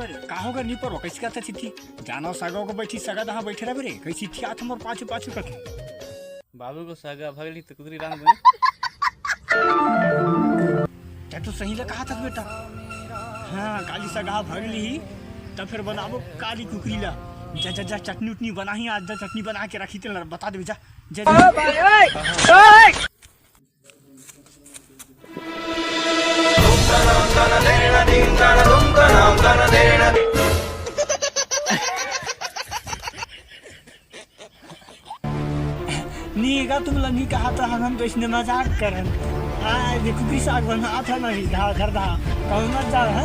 बर काहो कर नी पर कैसे करता थी जानो सागो को बैठी सगा दहा बैठे रहे रे कैसी थी आ तुमर पाछू पाछू करके बाबू को सागा भगली तो कुदरी रान बनी क्या तो सही लगा कहा था बेटा। हाँ काली सगा भगली तब फिर बनाबो काली कुकरी ला जा जा जा चटनी उटनी बना ही आज चटनी बना के रखी तेल बता दे जा नीगा तुम लंगी कहा था हम तो इसने मजाक करन आ देखो कि साग बना था नहीं धा घर धा कौन मत जा है।